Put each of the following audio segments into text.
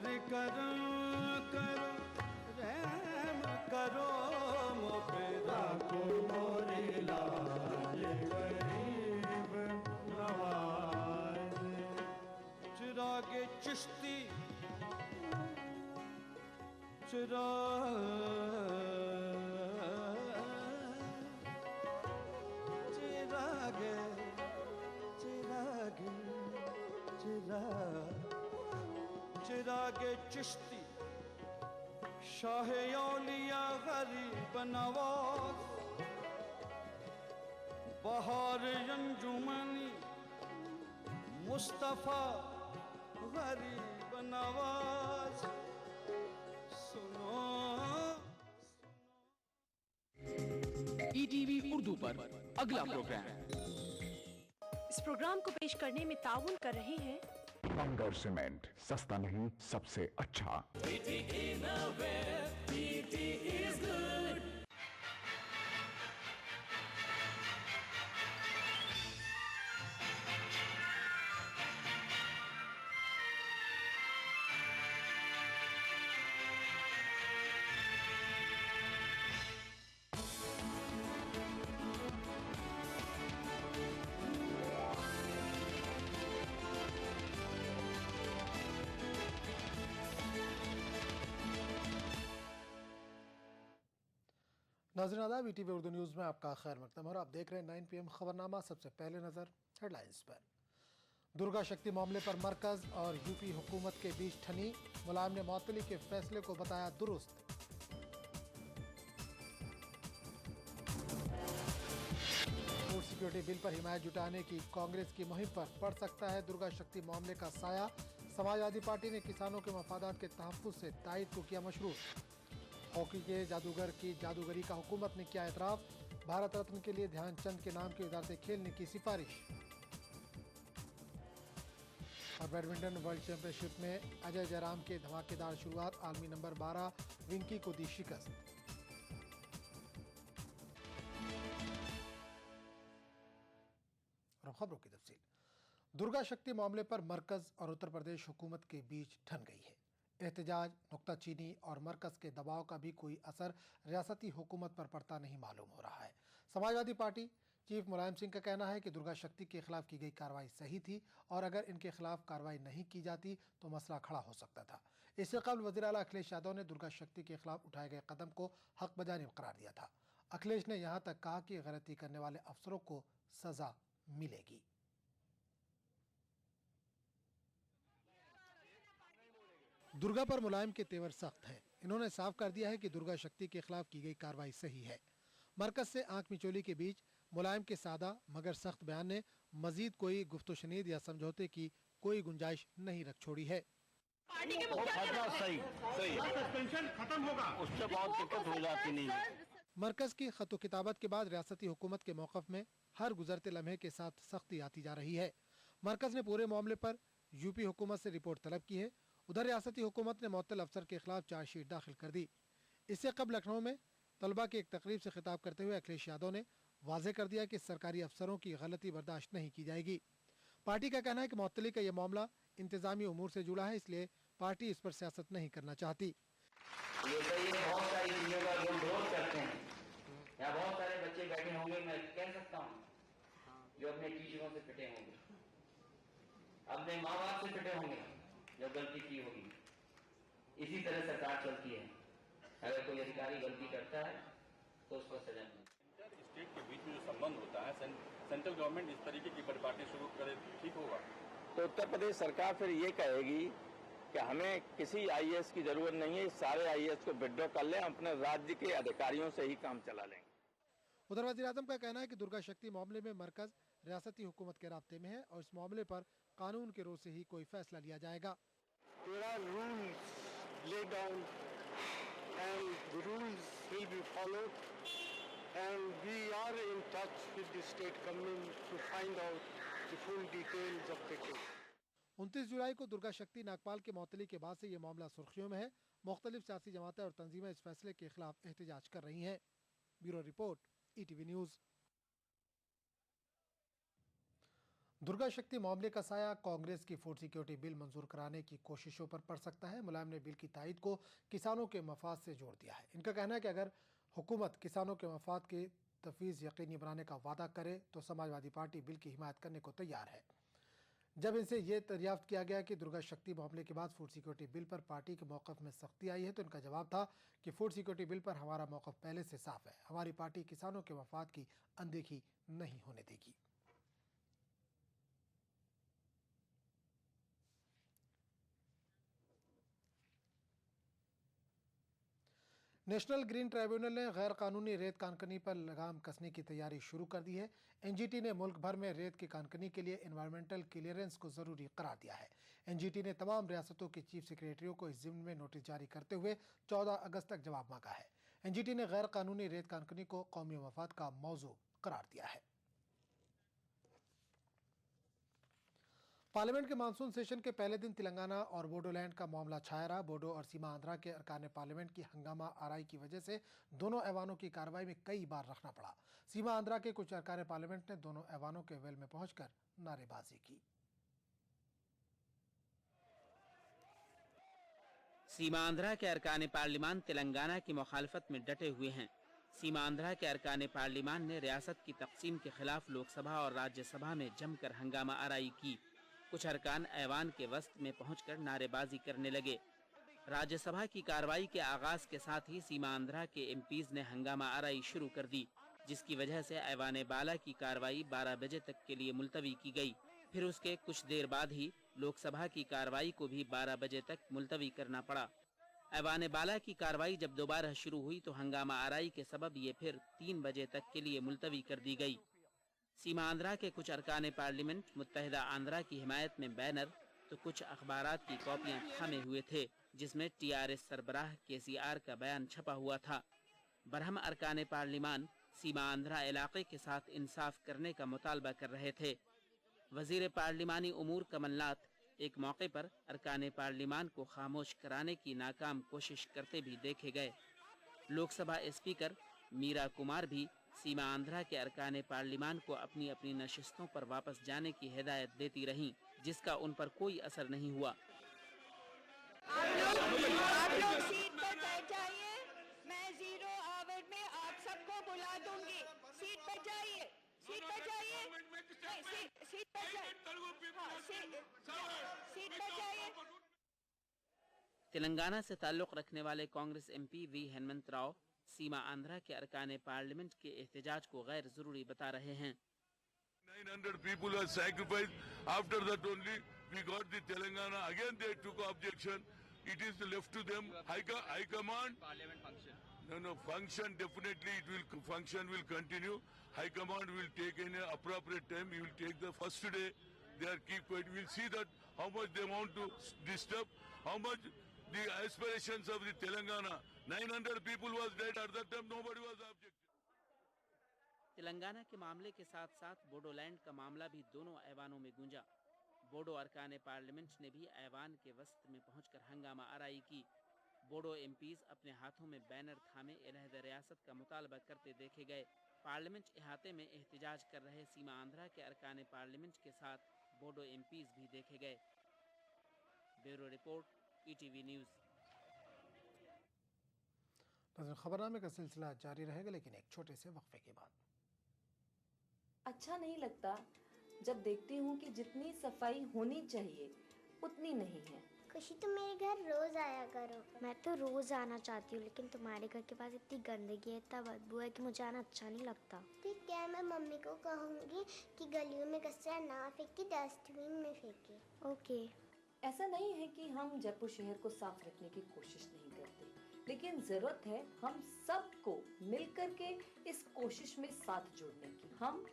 कर करो रहम करो मोपेरा को मोरे लाल गरीब नवाज। चिरागे चिश्ती चिरागे चिरागे चिरागे चिश्ती शाह औलिया गरीब नवाज। बहार अंजुमनी मुस्तफा गरीब नवाज। सुनो ईटीवी उर्दू पर अगला प्रोग्राम। इस प्रोग्राम को पेश करने में ताउन कर रहे हैं बंगर सीमेंट, सस्ता नहीं सबसे अच्छा। नाज़रीन आदाब, ईटीवी उर्दू न्यूज़ में आपका खैर मकदम और आप देख रहे हैं 9 PM खबरनामा। सबसे पहले नज़र हेडलाइंस पर। दुर्गा शक्ति मामले पर मरकज़ और यूपी हुकूमत के बीच ठनी। मुलायम ने मुअत्तली के फैसले को बताया दुरुस्त। फूड सिक्योरिटी बिल पर हिमायत जुटाने की कांग्रेस की मुहिम पर पड़ सकता है दुर्गा शक्ति मामले का साया। समाजवादी पार्टी ने किसानों के मफादात के तहफ़्फ़ुज़ से तायद को किया मशरूत। हॉकी के जादूगर की जादूगरी का हुकूमत ने किया एतराफ़। भारत रत्न के लिए ध्यानचंद के नाम की वज़ारत खेल ने की सिफारिश। और बैडमिंटन वर्ल्ड चैंपियनशिप में अजय जयराम के धमाकेदार शुरुआत। आलमी नंबर 12 विंकी को दी शिकस्त। और खबरों की तफसील। दुर्गा शक्ति मामले पर मरकज़ और उत्तर प्रदेश हुकूमत के बीच ठन गई है। एहतजाज, नुक्ताचीनी और मरकज़ के दबाव का भी कोई असर रियासती हुकूमत पर पड़ता नहीं मालूम हो रहा है। समाजवादी पार्टी चीफ मुलायम सिंह का कहना है कि दुर्गा शक्ति के खिलाफ की गई कार्रवाई सही थी और अगर इनके खिलाफ कार्रवाई नहीं की जाती तो मसला खड़ा हो सकता था। इससे कबल वज़ीर आला अखिलेश यादव ने दुर्गा शक्ति के खिलाफ उठाए गए कदम को हक बजानिब करार दिया था। अखिलेश ने यहाँ तक कहा कि गलती करने वाले अफसरों को सजा मिलेगी। दुर्गा पर मुलायम के तेवर सख्त हैं। इन्होंने साफ कर दिया है कि दुर्गा शक्ति के खिलाफ की गई कार्रवाई सही है। मरकज से आंख मिचोली के बीच मुलायम के सादा मगर सख्त बयान ने मजीद कोई गुफ्तशनीद या समझौते की कोई गुंजाइश नहीं रख छोड़ी है। खत्म होगा, उससे बहुत दिक्कत हो जाती नहीं। मरकज की खतो किताबत के बाद रियासती हुकूमत के मौक़िफ़ में हर गुजरते लम्हे के साथ सख्ती आती जा रही है। मरकज ने पूरे मामले पर यूपी हुकूमत से रिपोर्ट तलब की है। उधर रियासती हुकूमत ने मुअत्तल अफसर के खिलाफ चार्जशीट दाखिल कर दी। इससे कबल लखनऊ में तलबा की एक तकरीब से खिताब करते हुए अखिलेश यादव ने वाज़ेह कर दिया कि सरकारी अफसरों की गलती बर्दाश्त नहीं की जाएगी। पार्टी का कहना है कि मुअत्तली का यह मामला इंतजामी उमूर से जुड़ा है, इसलिए पार्टी इस पर सियासत नहीं करना चाहती। ये बहुत सारी चीजों का जो विरोध करते हैं, यहाँ बहुत सारे बच्चे बैठे होंगे, मैं कह सकता हूँ, जो अपने टीचरों से पिटे होंगे, अपने माँ बाप से पिटे होंगे, जो गलती की होगी। इसी तरह सरकार चलती है। अगर कोई अधिकारी गलती करता है तो उस पर सजा मिलती है। स्टेट के बीच में जो संबंध होता है, सेंट्रल गवर्नमेंट इस तरीके की परिपाटी शुरू करे ठीक होगा। तो उत्तर प्रदेश सरकार फिर ये कहेगी कि हमें किसी आईएएस की जरूरत नहीं है, सारे आईएएस को विड्रॉ कर लें, अपने राज्य के अधिकारियों से ही काम चला लेंगे। उधर वज़ीर आज़म का कहना है कि दुर्गा शक्ति मामले में मरकज रियासती हुकूमत के राब्ते में है और इस मामले पर कानून के रोज से ही कोई फैसला लिया जाएगा। There are rules laid down and the rules will be followed, and we are in touch with the state government to find out the full details of the case. 29 जुलाई को दुर्गा शक्ति नागपाल के मुअत्तली के बाद से ये मामला सुर्खियों में है। मुख्तलिफ सियासी जमातें और तंजीमें इस फैसले के खिलाफ एहतजाज कर रही हैं। Bureau report, ETV news. Durga शक्ति मामले का साया कांग्रेस की फूड सिक्योरिटी बिल मंजूर कराने की कोशिशों पर पड़ सकता है। मुलायम ने बिल की तायद को किसानों के मफाद से जोड़ दिया है। इनका कहना है कि अगर हुकूमत किसानों के मफाद की तफवीज़ यकीनी बनाने का वादा करे तो समाजवादी पार्टी बिल की हिमायत करने को तैयार है। जब इनसे ये दरियाफ्त किया गया कि दुर्गा शक्ति मामले के बाद फूड सिक्योरिटी बिल पर पार्टी के मौक़िफ़ में सख्ती आई है तो इनका जवाब था कि फूड सिक्योरिटी बिल पर हमारा मौक़िफ़ पहले से साफ है। हमारी पार्टी किसानों के मफाद की अनदेखी नहीं होने देगी। नेशनल ग्रीन ट्राइब्यूनल ने गैर कानूनी रेत कानकनी पर लगाम कसने की तैयारी शुरू कर दी है। एनजीटी ने मुल्क भर में रेत की कानकनी के लिए एनवायरमेंटल क्लियरेंस को ज़रूरी करार दिया है। एनजीटी ने तमाम रियासतों के चीफ सेक्रेटरियों को इस ज़िम्न में नोटिस जारी करते हुए 14 अगस्त तक जवाब मांगा है। एनजीटी ने गैर कानूनी रेत कानकनी को कौमी मफाद का मौजू करार दिया है। पार्लियामेंट के मानसून सेशन के पहले दिन तेलंगाना और बोडोलैंड का मामला छाया रहा। बोडो और सीमा आंध्रा के अरकान पार्लियामेंट की हंगामा आराई की वजह से दोनों ऐवानों की कार्रवाई में कई बार रखना पड़ा। सीमा आंध्रा के कुछ अरकान पार्लियामेंट ने दोनों ऐवानों के वेल में पहुंचकर नारेबाजी की। सीमा आंध्रा के अरकान पार्लिमान तेलंगाना की मुखालफत में डटे हुए हैं। सीमा आंध्रा के अरकान पार्लिमान ने रियासत की तकसीम के खिलाफ लोकसभा और राज्यसभा में जमकर हंगामा आराई की। कुछ अरकान ऐवान के वस्त में पहुंचकर नारेबाजी करने लगे। राज्यसभा की कार्रवाई के आगाज के साथ ही सीमा आंध्रा के एमपीज ने हंगामा आराई शुरू कर दी, जिसकी वजह से ऐवान बाला की कार्रवाई 12 बजे तक के लिए मुलतवी की गई। फिर उसके कुछ देर बाद ही लोकसभा की कार्रवाई को भी 12 बजे तक मुलतवी करना पड़ा। ऐवान बाला की कार्रवाई जब दोबारा शुरू हुई तो हंगामा आराई के सबब ये फिर 3 बजे तक के लिए मुलतवी कर दी गई। सीमा आंध्रा के कुछ अरकान पार्लियामेंट मुत्तहिदा आंध्रा की हिमायत में बैनर तो कुछ अखबारात की कॉपियां थामे हुए थे, जिसमें टीआरएस सरबराह केसीआर का बयान छपा हुआ था। बरहम अरकान पार्लिमान सीमा आंध्रा इलाके के साथ इंसाफ करने का मुतालबा कर रहे थे। वजीर पार्लिमानी उमूर कमलनाथ एक मौके पर अरकान पार्लिमान को खामोश कराने की नाकाम कोशिश करते भी देखे गए। लोकसभा स्पीकर मीरा कुमार भी सीमा आंध्रा के अरकान पार्लिमान को अपनी अपनी नशिस्तों पर वापस जाने की हिदायत देती रहीं, जिसका उन पर कोई असर नहीं हुआ। आप लोग सीट पर बैठ जाइए, मैं 0 आवर में आप सबको बुला दूंगी। सीट पर जाइए, सीट पर जाइए, सीट पर जाइए। तेलंगाना से ताल्लुक रखने वाले कांग्रेस एमपी वी हेमंत राव सीमा आंध्रा के अरकान पार्लियामेंट के एहतजाज को गैर जरूरी बता रहे हैं। 900 people were sacrificed. After that only we got the Telangana. Again they took objection. It is left to them. High command. Parliament function. No function definitely function will continue. High command will take in an appropriate time. We will take the first day. They are keep quiet. We will see that how much they want to disturb. How much the aspirations of the Telangana. 900 people was dead at that time. Nobody was objecting. Telangana के मामले के साथ साथ बोडोलैंड का मामला भी दोनों ऐवानों में गूंजा। बोडो अरकान पार्लियामेंट ने भी ऐवान के वस्त में पहुंचकर हंगामा आराई की। बोडो एमपीज अपने हाथों में बैनर थामे अलहदा रियासत का मुतालबा करते देखे गए। पार्लियामेंट इहाते में एहतजाज कर रहे सीमा आंध्रा के अरकान पार्लियामेंट के साथ बोडो एमपीज भी देखे गए। Bureau report, ETV news. खबरनामे का सिलसिला जारी रहेगा, लेकिन एक छोटे से वक्फे के बाद। अच्छा नहीं लगता जब देखती हूँ कि जितनी सफाई होनी चाहिए उतनी नहीं है। खुशी, तुम मेरे घर रोज आया करो। मैं तो रोज आना चाहती हूँ, लेकिन तुम्हारे घर के पास इतनी गंदगी है, इतना बदबू है कि मुझे आना अच्छा नहीं लगता। ठीक है, मैं मम्मी को कहूँगी कि गलियों में कचरा ना फेंके, डस्टबिन में फेंके। ओके। ऐसा नहीं है कि हम जयपुर शहर को साफ रखने की कोशिश नहीं करते, लेकिन जरूरत है हम सबको मिलकर के इस कोशिश में साथ जोड़ने की। हम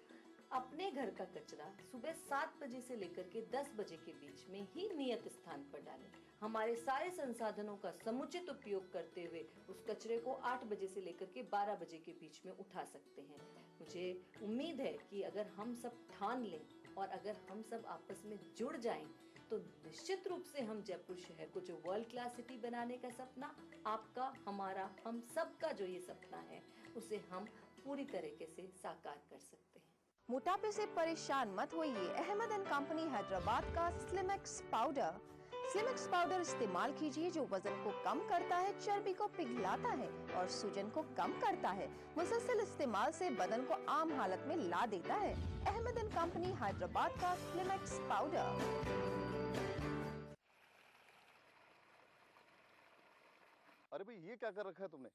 अपने घर का कचरा सुबह 7 बजे से लेकर के 10 बजे के बीच में ही नियत स्थान पर डालें। हमारे सारे संसाधनों का समुचित उपयोग करते हुए उस कचरे को 8 बजे से लेकर के 12 बजे के बीच में उठा सकते हैं। मुझे उम्मीद है कि अगर हम सब ठान लें और अगर हम सब आपस में जुड़ जाएं तो निश्चित रूप से हम जयपुर शहर को जो वर्ल्ड क्लास सिटी बनाने का सपना, आपका, हमारा, हम सब का जो ये सपना है, उसे हम पूरी तरीके से साकार कर सकते हैं। मोटापे से परेशान मत होइए। अहमद एंड कंपनी हैदराबाद का स्लिमेक्स पाउडर। स्लिमेक्स पाउडर इस्तेमाल कीजिए जो वजन को कम करता है, चर्बी को पिघलाता है और सूजन को कम करता है। मुसलसल इस्तेमाल से बदन को आम हालत में ला देता है। अहमद एंड कंपनी हैदराबाद का स्लिमेक्स पाउडर। अरे भाई ये क्या कर रखा है तुमने?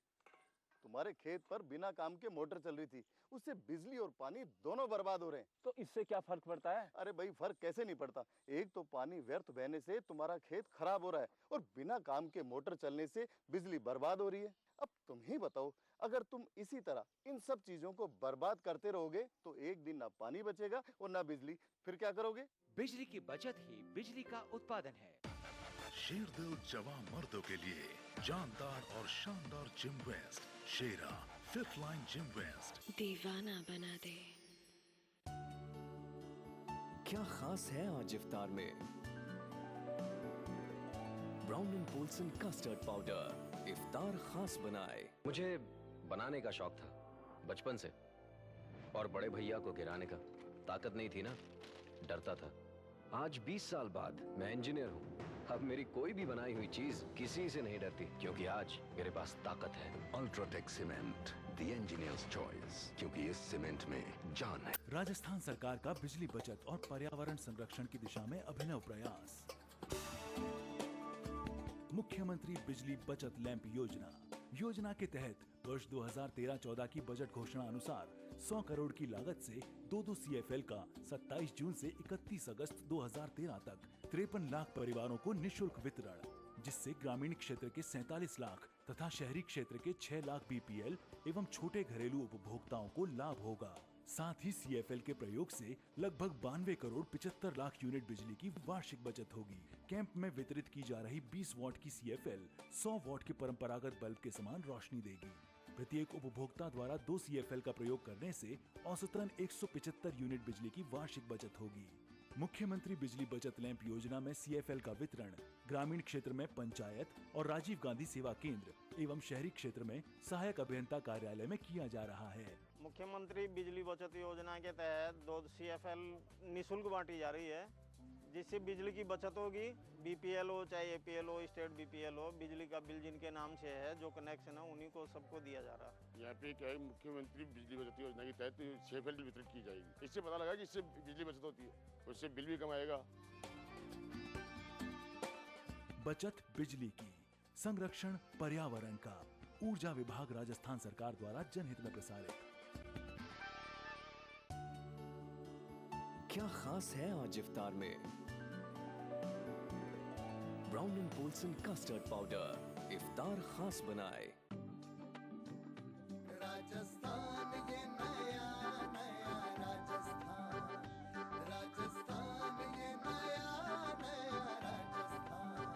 तुम्हारे खेत पर बिना काम के मोटर चल रही थी, उससे बिजली और पानी दोनों बर्बाद हो रहे हैं। तो इससे क्या फर्क पड़ता है? अरे भाई फर्क कैसे नहीं पड़ता? एक तो पानी व्यर्थ बहने से तुम्हारा खेत खराब हो रहा है और बिना काम के मोटर चलने से बिजली बर्बाद हो रही है। अब तुम ही बताओ, अगर तुम इसी तरह इन सब चीजों को बर्बाद करते रहोगे तो एक दिन ना पानी बचेगा और ना बिजली, फिर क्या करोगे? बिजली की बचत ही बिजली का उत्पादन है। शेरदिल जवान मर्दों के लिए जानदार और शानदार gym vest, Shera fifth line gym vest. दीवाना बना दे। क्या खास है आज इफ्तार में? Brown and Polson custard powder इफ्तार खास बनाए। मुझे बनाने का शौक था बचपन से, और बड़े भैया को गिराने का ताकत नहीं थी ना, डरता था। आज 20 साल बाद मैं इंजीनियर हूँ। अब मेरी कोई भी बनाई हुई चीज किसी से नहीं डरती, क्योंकि आज मेरे पास ताकत है। UltraTech cement, the engineers choice, क्योंकि इस सीमेंट में जान है। राजस्थान सरकार का बिजली बचत और पर्यावरण संरक्षण की दिशा में अभिनव प्रयास। मुख्यमंत्री बिजली बचत लैंप योजना के तहत वर्ष 2013-14 की बजट घोषणा अनुसार 100 करोड़ की लागत से 2 CFL का 27 जून से 31 अगस्त 2013 तक 53 लाख परिवारों को निशुल्क वितरण, जिससे ग्रामीण क्षेत्र के 47 लाख तथा शहरी क्षेत्र के 6 लाख BPL एवं छोटे घरेलू उपभोक्ताओं को लाभ होगा। साथ ही CFL के प्रयोग से लगभग 92 करोड़ 75 लाख यूनिट बिजली की वार्षिक बचत होगी। कैंप में वितरित की जा रही 20 वॉट की CFL 100 वॉट के परंपरागत बल्ब के समान रोशनी देगी। प्रत्येक उपभोक्ता द्वारा 2 CFL का प्रयोग करने से औसतन 175 यूनिट बिजली की वार्षिक बचत होगी। मुख्यमंत्री बिजली बचत लैंप योजना में CFL का वितरण ग्रामीण क्षेत्र में पंचायत और राजीव गांधी सेवा केंद्र एवं शहरी क्षेत्र में सहायक अभियंता कार्यालय में किया जा रहा है। मुख्यमंत्री बिजली बचत योजना के तहत 2 CFL निःशुल्क बांटी जा रही है, जिससे बिजली की बचत होगी। BPL हो चाहे APL हो, स्टेट BPL हो, बिजली का बिल जिनके नाम से है, जो कनेक्शन है, उन्हीं को सबको दिया जा रहा है। यहाँ पे क्या है, मुख्यमंत्री बिजली बचत योजना के तहत CFL वितरित की जाएगी। इससे पता लगा कि इससे बिजली बचत होती है, उससे बिल भी कम आएगा। बचत बिजली की, संरक्षण पर्यावरण का, ऊर्जा विभाग राजस्थान सरकार द्वारा जनहित में प्रसारित। क्या खास है आज इफ्तार में? Brown and Polson custard powder इफ्तार खास बनाए। राजस्थान ये नया नया राजस्थान, राजस्थान ये नया नया राजस्थान।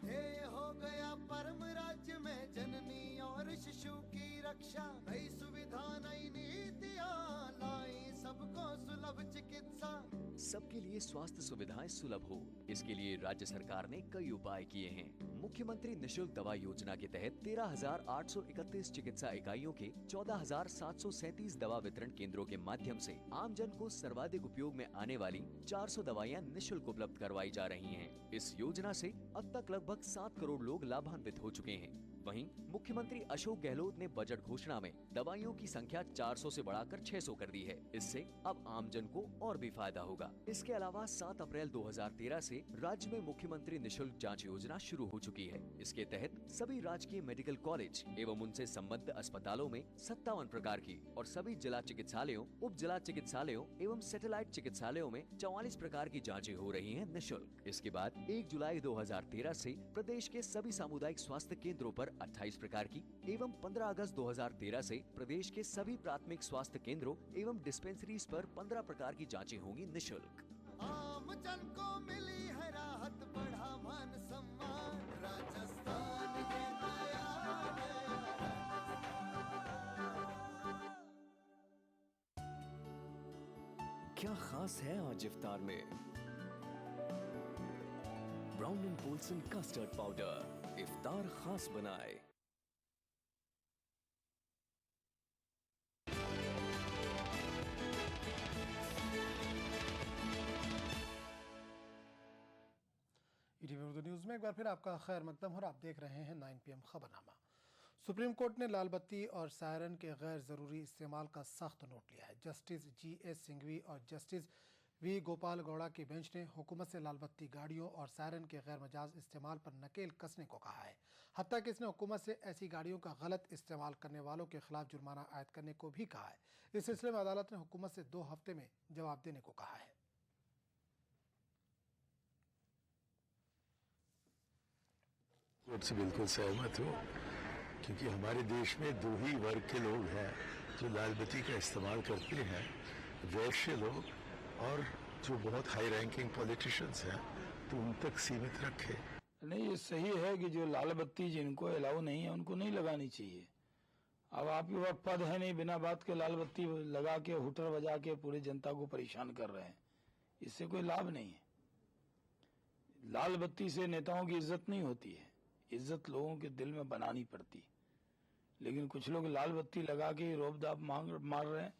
ध्येय हो गया परम राज्य में जननी और शिशु की रक्षा, नई सुविधा नई नीतियां लाई सबको सुलभ चिकित्सा। सबके लिए स्वास्थ्य सुविधाएं सुलभ हो, इसके लिए राज्य सरकार ने कई उपाय किए हैं। मुख्यमंत्री निशुल्क दवा योजना के तहत 13,831 चिकित्सा इकाइयों के 14,737 दवा वितरण केंद्रों के माध्यम से आम जन को सर्वाधिक उपयोग में आने वाली 400 दवाइयां निशुल्क उपलब्ध करवाई जा रही हैं। इस योजना से अब तक लगभग 7 करोड़ लोग लाभान्वित हो चुके हैं। वहीं मुख्यमंत्री अशोक गहलोत ने बजट घोषणा में दवाइयों की संख्या 400 से बढ़ाकर 600 कर दी है। इससे अब आमजन को और भी फायदा होगा। इसके अलावा 7 अप्रैल 2013 से राज्य में मुख्यमंत्री निशुल्क जांच योजना शुरू हो चुकी है। इसके तहत सभी राजकीय मेडिकल कॉलेज एवं उनसे संबद्ध अस्पतालों में 57 प्रकार की और सभी जिला चिकित्सालयों, उप जिला चिकित्सालयों एवं सैटेलाइट चिकित्सालयों में 44 प्रकार की जाँचें हो रही है निःशुल्क। इसके बाद 1 जुलाई 2013 से प्रदेश के सभी सामुदायिक स्वास्थ्य केंद्रों पर 28 प्रकार की एवं 15 अगस्त 2013 से प्रदेश के सभी प्राथमिक स्वास्थ्य केंद्रों एवं डिस्पेंसरीज पर 15 प्रकार की जांचें होंगी निःशुल्क। आम जन को मिली है राहत, बढ़ा मान सम्मान। राजस्थान ये नया नया क्या खास है आज इफ्तार में? Brown and Polson custard powder इफ्तार खास बनाए। तेलुगु न्यूज़ में एक बार फिर आपका खैर मकदम और आप देख रहे हैं 9 PM खबरनामा। सुप्रीम कोर्ट ने लाल बत्ती और सायरन के गैर ज़रूरी इस्तेमाल का सख्त नोट लिया है। जस्टिस GS सिंघवी और जस्टिस V गोपाल गौड़ा की बेंच ने हुकूमत से लाल बत्ती गाड़ियों और सायरन के गैर मजाज इस्तेमाल पर नकेल कसने को कहा है। हत्ता कि इसने हुकूमत से ऐसी गाड़ियों का गलत इस्तेमाल करने वालों के खिलाफ जुर्माना आयद करने को भी कहा है। इस सिलसिले में अदालत ने हुकूमत से 2 हफ्ते में जवाब देने को कहा है। कोर्ट से बिल्कुल सहमत हूँ, क्योंकि हमारे देश में 2 ही वर्ग के लोग हैं जो लाल बत्ती का इस्तेमाल करते हैं, वैश्य लोग और जो बहुत हाई रैंकिंग पॉलिटिशियंस हैं, तो उन तक सीमित रखे। नहीं, ये सही है कि जो लाल बत्ती जिनको अलाउ नहीं है उनको नहीं लगानी चाहिए। अब आपके पास पद है नहीं, बिना बात के लाल बत्ती लगा के हुटर बजा के पूरी जनता को परेशान कर रहे हैं, इससे कोई लाभ नहीं है। लाल बत्ती से नेताओं की इज्जत नहीं होती है, इज्जत लोगों के दिल में बनानी पड़ती। लेकिन कुछ लोग लाल बत्ती लगा के रोब-दाब मार रहे हैं,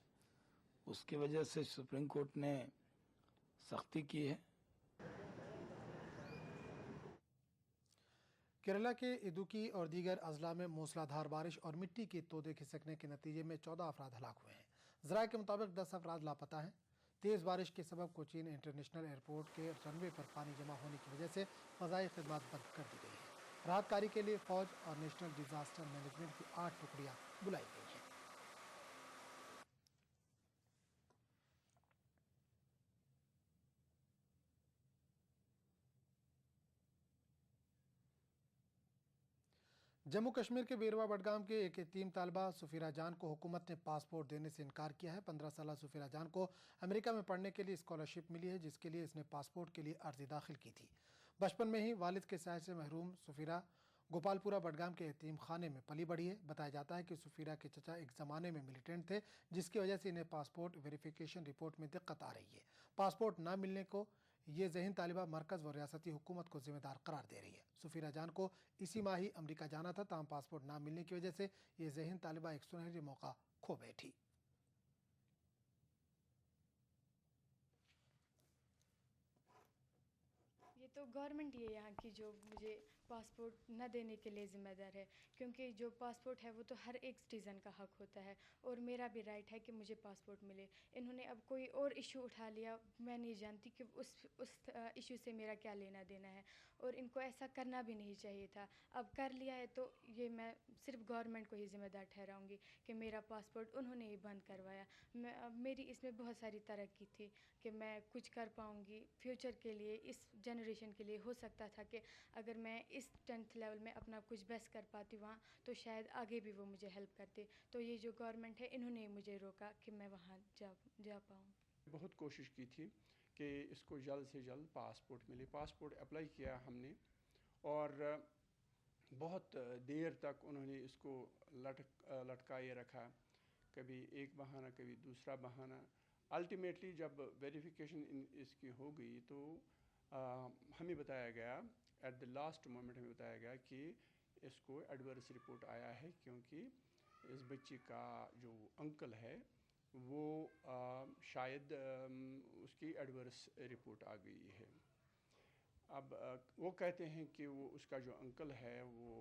उसकी वजह से सुप्रीम कोर्ट ने सख्ती की है। केरला के इदुक्की और दीगर अजला में मूसलाधार बारिश और मिट्टी के तोदे खिसकने के नतीजे में 14 अफराद हलाक हुए हैं। ज़राए के मुताबिक 10 अफराद लापता हैं। तेज़ बारिश के सबब कोचीन इंटरनेशनल एयरपोर्ट के रनवे पर पानी जमा होने की वजह से फ़ज़ाई खिदमत बंद कर दी गई है। राहत कार्य के लिए फ़ौज और नेशनल डिजास्टर मैनेजमेंट की 8 टुकड़ियाँ बुलाई गई हैं। जम्मू कश्मीर के बेरवा बडगाम के एक यतीम तालिबा सुफीरा जान को हुकूमत ने पासपोर्ट देने से इनकार किया है। 15 साल सुफीरा जान को अमेरिका में पढ़ने के लिए स्कॉलरशिप मिली है, जिसके लिए इसने पासपोर्ट के लिए अर्जी दाखिल की थी। बचपन में ही वालिद के साय से महरूम सुफीरा गोपालपुरा बडगाम के यतीम खाने में पली बढ़ी है। बताया जाता है कि सुफीरा के चचा एक ज़माने में मिलिटेंट थे, जिसकी वजह से इन्हें पासपोर्ट वेरिफिकेशन रिपोर्ट में दिक्कत आ रही है। पासपोर्ट ना मिलने को ये ज़हीन तालिबा मरकज़ व रियासती हुकूमत को जिम्मेदार करार दे रही है। सुफीरा जान को इसी माह ही अमेरिका जाना था, ताहम पासपोर्ट ना मिलने की वजह से ये ज़हीन तालिबा एक सुनहरी मौका खो बैठी। ये तो गवर्नमेंट ही है यहाँ की जो मुझे पासपोर्ट न देने के लिए ज़िम्मेदार है, क्योंकि जो पासपोर्ट है वो तो हर एक सिटीज़न का हक होता है और मेरा भी राइट है कि मुझे पासपोर्ट मिले। इन्होंने अब कोई और इशू उठा लिया, मैं नहीं जानती कि उस इशू से मेरा क्या लेना देना है, और इनको ऐसा करना भी नहीं चाहिए था। अब कर लिया है तो ये मैं सिर्फ गवर्नमेंट को ही ज़िम्मेदार ठहराऊँगी कि मेरा पासपोर्ट उन्होंने ही बंद करवाया। मेरी इसमें बहुत सारी तरक्की थी कि मैं कुछ कर पाऊँगी फ्यूचर के लिए, इस जनरेशन के लिए। हो सकता था कि अगर मैं इस 10th लेवल में अपना कुछ बेस्ट कर पाती वहाँ, तो शायद आगे भी वो मुझे हेल्प करते। तो ये जो गवर्नमेंट है, इन्होंने मुझे रोका कि मैं वहाँ जा पाऊँ। बहुत कोशिश की थी कि इसको जल्द से जल्द पासपोर्ट मिले। पासपोर्ट अप्लाई किया हमने और बहुत देर तक उन्होंने इसको लटकाए रखा, कभी एक बहाना कभी दूसरा बहाना। अल्टीमेटली जब वेरिफिकेशन इसकी हो गई तो हमें बताया गया, एट द लास्ट मोमेंट हमें बताया गया कि इसको एडवर्स रिपोर्ट आया है, क्योंकि इस बच्ची का जो अंकल है वो शायद उसकी एडवर्स रिपोर्ट आ गई है। अब वो कहते हैं कि वो उसका जो अंकल है वो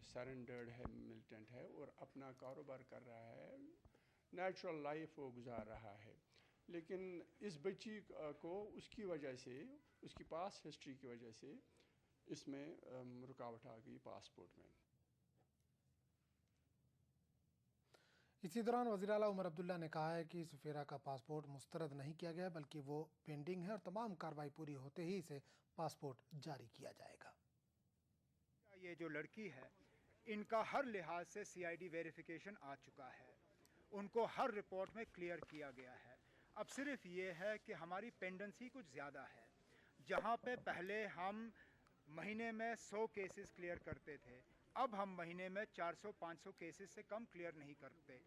सरेंडर्ड है, मिलिटेंट है और अपना कारोबार कर रहा है, नेचुरल लाइफ वो गुजार रहा है। लेकिन इस बच्ची को उसकी वजह से, उसकी पास हिस्ट्री की वजह से इसमें रुकावट आ गई पासपोर्ट में। इसी दौरान वज़ीर आला उमर अब्दुल्ला ने कहा है कि सुफीरा का पासपोर्ट मुस्तरद नहीं किया गया, बल्कि वो पेंडिंग है और तमाम कार्रवाई पूरी होते ही इसे पासपोर्ट जारी किया जाएगा। ये जो लड़की है, इनका हर लिहाज से CID वेरिफिकेशन आ चुका है, उनको हर रिपोर्ट में क्लियर किया गया है। अब सिर्फ ये है कि हमारी पेंडेंसी कुछ ज़्यादा है। जहाँ पे पहले हम महीने में 100 केसेस क्लियर करते थे, अब हम महीने में 400-500 केसेस से कम क्लियर नहीं करते।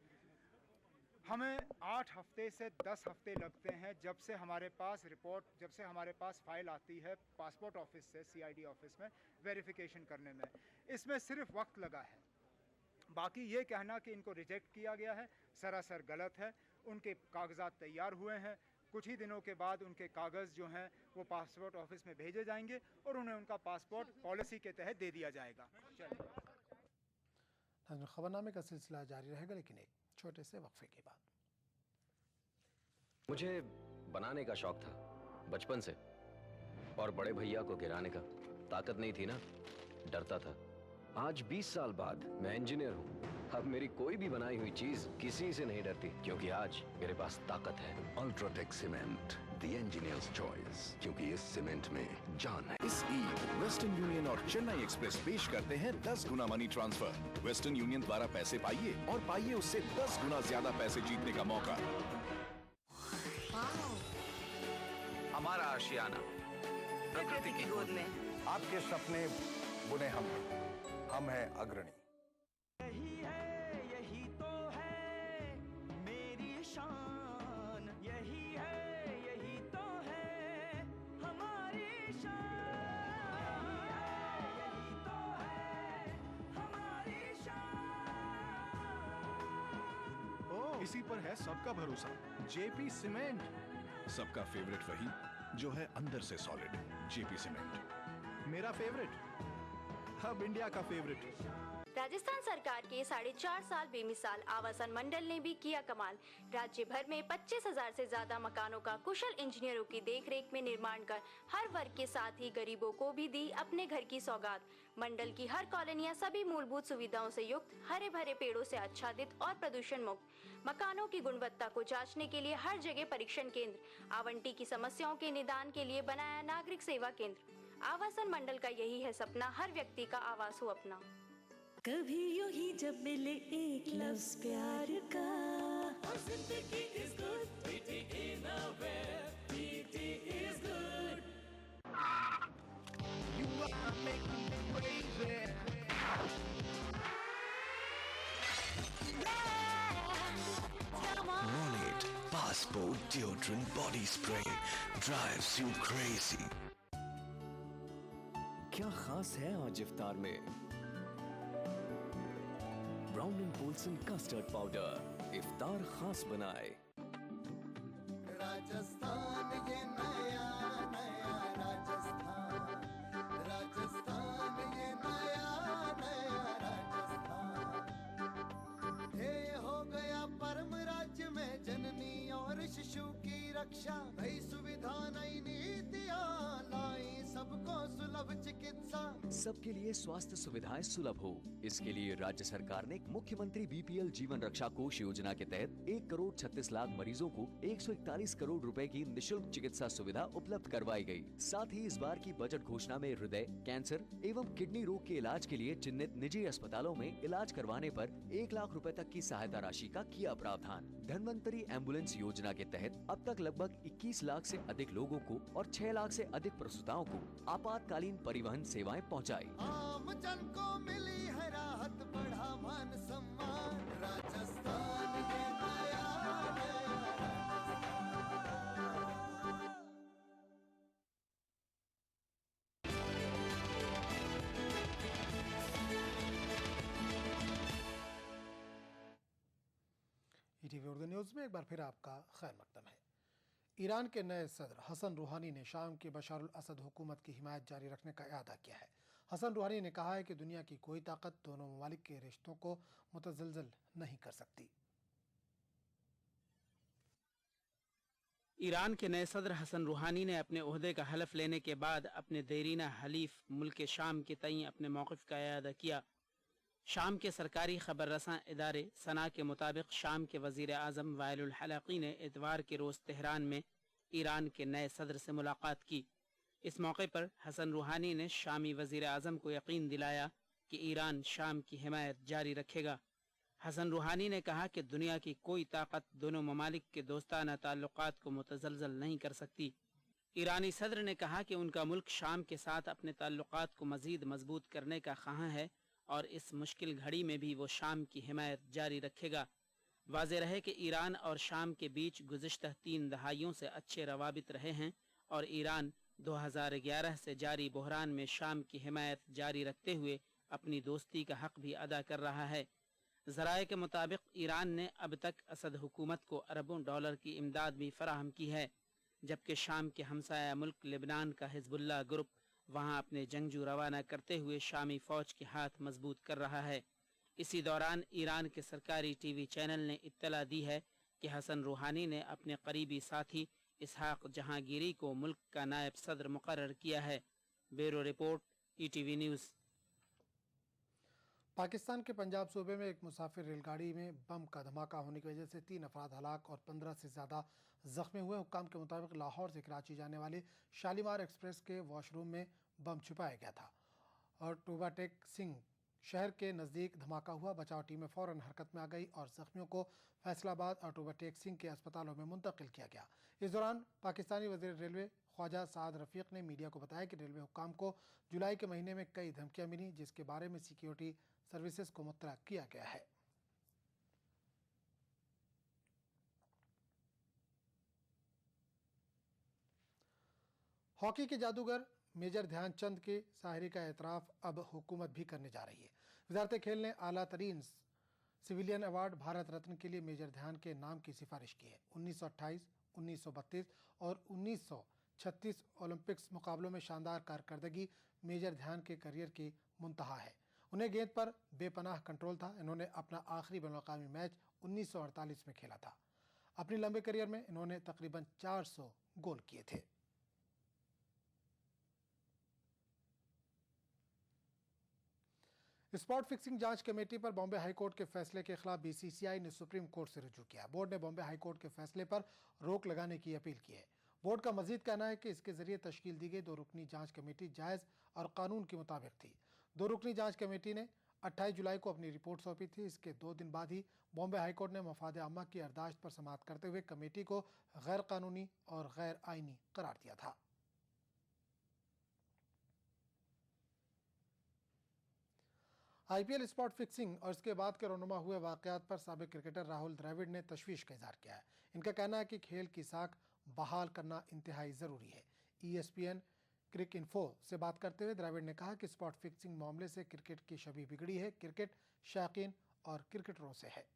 हमें 8 हफ्ते से 10 हफ्ते लगते हैं जब से हमारे पास रिपोर्ट, जब से हमारे पास फाइल आती है पासपोर्ट ऑफिस से CID ऑफिस में वेरिफिकेशन करने में। इसमें सिर्फ वक्त लगा है। बाकी ये कहना कि इनको रिजेक्ट किया गया है सरासर गलत है। उनके कागजात तैयार हुए हैं, कुछ ही दिनों के बाद उनके कागज़ जो हैं वो पासपोर्ट ऑफिस में भेजे जाएंगे और उन्हें उनका पासपोर्ट पॉलिसी के तहत दे दिया जाएगा। खबरनामे का सिलसिला जारी रहेगा, लेकिन एक छोटे से वक्फे के बाद। मुझे बनाने का शौक था बचपन से, और बड़े भैया को गिराने का ताकत नहीं थी ना, डरता था। आज 20 साल बाद मैं इंजीनियर हूँ। अब मेरी कोई भी बनाई हुई चीज किसी से नहीं डरती, क्योंकि आज मेरे पास ताकत है। UltraTech cement, the engineers choice, क्योंकि इस सीमेंट में जान है। इस ईद वेस्टर्न यूनियन और चेन्नई एक्सप्रेस पेश करते हैं 10 गुना मनी ट्रांसफर। वेस्टर्न यूनियन द्वारा पैसे पाइए और पाइए उससे 10 गुना ज्यादा पैसे जीतने का मौका। हमारा आशियाना प्रकृति की गोद में। आपके सपने बुने हम हैं अग्रणी। यही तो है मेरी शान, यही तो है हमारी शान, यही तो है हमारी शान। इसी पर है सबका भरोसा, जेपी सीमेंट। सबका फेवरेट वही जो है अंदर से सॉलिड। जेपी सीमेंट मेरा फेवरेट, अब इंडिया का फेवरेट। राजस्थान सरकार के 4.5 साल बेमिसाल आवासन मंडल ने भी किया कमाल। राज्य भर में 25,000 से ज्यादा मकानों का कुशल इंजीनियरों की देखरेख में निर्माण कर हर वर्ग के साथ ही गरीबों को भी दी अपने घर की सौगात। मंडल की हर कॉलोनियां सभी मूलभूत सुविधाओं से युक्त, हरे भरे पेड़ों से आच्छादित और प्रदूषण मुक्त। मकानों की गुणवत्ता को जांचने के लिए हर जगह परीक्षण केंद्र, आवंटी की समस्याओं के निदान के लिए बनाया नागरिक सेवा केंद्र। आवासन मंडल का यही है सपना, हर व्यक्ति का आवास हो अपना। कभी यूं ही जब मिले एक लफ्ज़ प्यार का, और जिंदगी is good, PT in a way, PT is good. You are making me crazy. Ronit Passport Deodorant Body Spray drives you crazy. क्या खास है आज इफ्तार में? ब्राउन एंड बोल्सन कस्टर्ड पाउडर इफ्तार खास बनाए। राजस्थान ये नया नया राजस्थान, राजस्थान ये नया नया राजस्थान। हे हो गया परम राज्य में जननी और शिशु की रक्षा, नई सुविधा नई नीतियां लाई सबको सुलभ चिकित्सा। सबके लिए स्वास्थ्य सुविधाएं सुलभ हो, इसके लिए राज्य सरकार ने मुख्यमंत्री बीपीएल जीवन रक्षा कोष योजना के तहत 1 करोड़ 36 लाख मरीजों को 141 करोड़ रुपए की निशुल्क चिकित्सा सुविधा उपलब्ध करवाई गई। साथ ही इस बार की बजट घोषणा में हृदय, कैंसर एवं किडनी रोग के इलाज के लिए चिन्हित निजी अस्पतालों में इलाज करवाने पर 1 लाख रुपए तक की सहायता राशि का किया प्रावधान। धन्वंतरी एम्बुलेंस योजना के तहत अब तक लगभग 21 लाख से अधिक लोगों को और 6 लाख से अधिक प्रसूताओं को आपातकालीन परिवहन सेवाएं पहुंचाई। आम जन को मिली है राहत, बढ़ा मान सम्मान। राजस्थान ये नया नया ईटीवी उर्दू न्यूज़ में एक बार फिर आपका खैर मकदम है। ईरान के नए सदर हसन रूहानी ने शाम की बशारुल असद हुकूमत की हिमायत जारी रखने का इरादा किया है। हसन रूहानी ने कहा है कि दुनिया की कोई ताकत दोनों ममालिक के रिश्तों को मुतज़लज़ल नहीं कर सकती। ईरान के नए सदर हसन रूहानी ने अपने ओहदे का हलफ लेने के बाद अपने देरीना हलीफ मुल्क शाम के तईं अपने मौक़िफ़ का इरादा किया। शाम के सरकारी खबर रसां इदारे सना के मुताबिक शाम के वज़ीर आज़म वाइलुल हलाकी ने इतवार के रोज़ तेहरान में ईरान के नए सदर से मुलाकात की। इस मौके पर हसन रूहानी ने शामी वज़ीर आज़म को यकीन दिलाया कि ईरान शाम की हिमायत जारी रखेगा। हसन रूहानी ने कहा कि दुनिया की कोई ताकत दोनों ममालिक के दोस्ताना ताल्लुकात को मुतज़लज़ल नहीं कर सकती। ईरानी सदर ने कहा कि उनका मुल्क शाम के साथ अपने ताल्लुकात को मज़ीद मजबूत करने का ख़्वाह है और इस मुश्किल घड़ी में भी वो शाम की हिमायत जारी रखेगा। वाज़ेह रहे कि ईरान और शाम के बीच गुज़िश्ता 3 दहाइयों से अच्छे रवाबित रहे हैं और ईरान 2011 से जारी बहरान में शाम की हिमायत जारी रखते हुए अपनी दोस्ती का हक़ भी अदा कर रहा है। ज़राए के मुताबिक ईरान ने अब तक असद हुकूमत को अरबों डॉलर की इमदाद भी फराहम की है। जबकि शाम के हमसाया मुल्क लेबनान का हिजबुल्लाह ग्रुप वहां अपने जंगजू रवाना करते हुए शामी फौज के हाथ मजबूत कर रहा है। इसी दौरान ईरान के सरकारी टीवी चैनल ने इत्तला दी है कि हसन रूहानी ने अपने करीबी साथी इसहाक जहांगीरी को मुल्क का नायब सदर मुकर्रर किया है। Bureau report, ETV news. Pakistan के पंजाब सूबे में एक मुसाफिर रेलगाड़ी में बम का धमाका होने की वजह से 3 अफराद हलाक और 15 से ज़्यादा जख्मी हुए। हुक्काम के मुताबिक लाहौर से कराची जाने वाली शालीमार एक्सप्रेस के वॉशरूम में बम छुपाया गया था और टूबाटेक सिंह शहर के नज़दीक धमाका हुआ। बचाव टीमें फ़ौरन हरकत में आ गई और जख्मियों को फैसलाबाद और टूबाटेक सिंह के अस्पतालों में मुंतकिल किया गया। इस दौरान पाकिस्तानी वज़ीर रेलवे ख्वाजा साद रफ़ीक ने मीडिया को बताया कि रेलवे हुक्काम को जुलाई के महीने में कई धमकियाँ मिली, जिसके बारे में सिक्योरिटी सर्विसेज को मुत्तला किया गया है। हॉकी के जादूगर मेजर ध्यानचंद के शायरी का एतराफ़ अब हुकूमत भी करने जा रही है। वज़ारत खेल ने आला तरीन सिविलियन अवार्ड भारत रत्न के लिए मेजर ध्यान के नाम की सिफारिश की है। 1928, 1932 और 1936 ओलंपिक्स मुकाबलों में शानदार कारकर्दगी मेजर ध्यान के करियर की मुंतहा है। उन्हें गेंद पर बेपनाह कंट्रोल था। इन्होंने अपना आखिरी बैनुल-अक़वामी मैच 1948 में खेला था। अपने लंबे करियर में इन्होंने तकरीबन 400 गोल किए थे। स्पॉट फिक्सिंग जांच कमेटी पर बॉम्बे हाई कोर्ट के फैसले के खिलाफ BCCI ने सुप्रीम कोर्ट से रुजू किया। बोर्ड ने बॉम्बे हाई कोर्ट के फैसले पर रोक लगाने की अपील की है। बोर्ड का मजीद कहना है कि इसके जरिए तश्कील दी गई 2 रुकनी जांच कमेटी जायज़ और कानून के मुताबिक थी। 2 रुकनी जांच कमेटी ने 28 जुलाई को अपनी रिपोर्ट सौंपी थी। इसके 2 दिन बाद ही बॉम्बे हाई कोर्ट ने मफाद आमा की अर्दाश्त पर समाअत करते हुए कमेटी को गैर कानूनी और गैर आइनी करार दिया था। IPL स्पॉट फिक्सिंग और इसके बाद के रोनुमा हुए वाक़यात पर साबिक क्रिकेटर राहुल द्रविड़ ने तशवीश का इज़हार किया है। इनका कहना है कि खेल की साख बहाल करना इंतहाई ज़रूरी है। ESPN क्रिक इन्फो से बात करते हुए द्रविड़ ने कहा कि स्पॉट फिक्सिंग मामले से क्रिकेट की छवि बिगड़ी है। क्रिकेट शौकीन और क्रिकेटरों से है।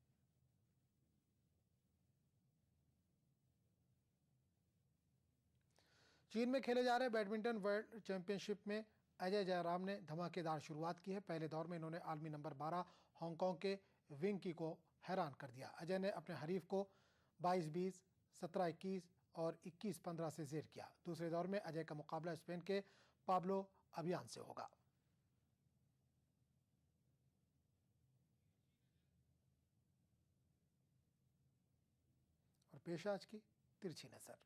चीन में खेले जा रहे बैडमिंटन वर्ल्ड चैंपियनशिप में अजय जयराम ने धमाकेदार शुरुआत की है। पहले दौर में इन्होंने आलमी नंबर 12 हांगकांग के विंग की को हैरान कर दिया। अजय ने अपने हरीफ को 22-20, 17-21 और 21-15 से ज़ेर किया। दूसरे दौर में अजय का मुकाबला स्पेन के पाब्लो अबियान से होगा। और पेश आज की तिरछी नजर।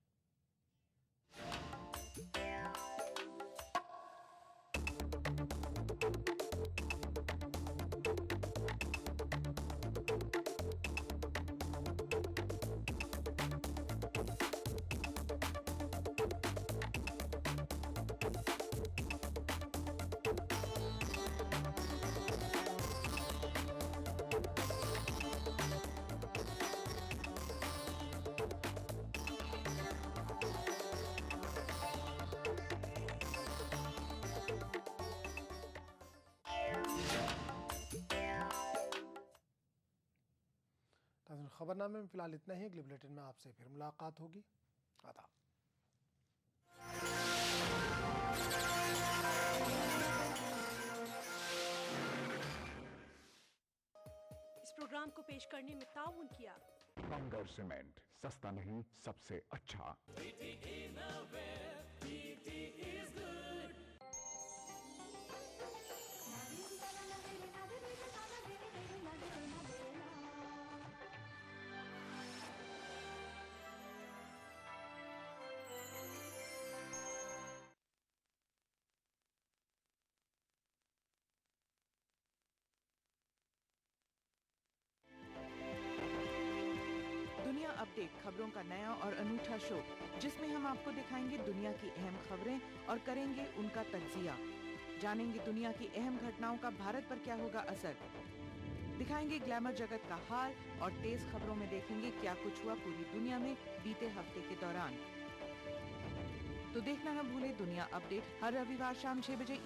खबरनामे में फिलहाल इतना ही। अगले बुलेटिन में आपसे फिर मुलाकात होगी। आदाब। इस प्रोग्राम को पेश करने में ताउन किया बंगर सीमेंट, सस्ता नहीं सबसे अच्छा। दुनिया अपडेट, खबरों का नया और अनूठा शो जिसमें हम आपको दिखाएंगे दुनिया की अहम खबरें और करेंगे उनका तज्जिया। जानेंगे दुनिया की अहम घटनाओं का भारत पर क्या होगा असर। दिखाएंगे ग्लैमर जगत का हाल और तेज खबरों में देखेंगे क्या कुछ हुआ पूरी दुनिया में बीते हफ्ते के दौरान। तो देखना न भूले दुनिया अपडेट हर रविवार शाम 6 बजे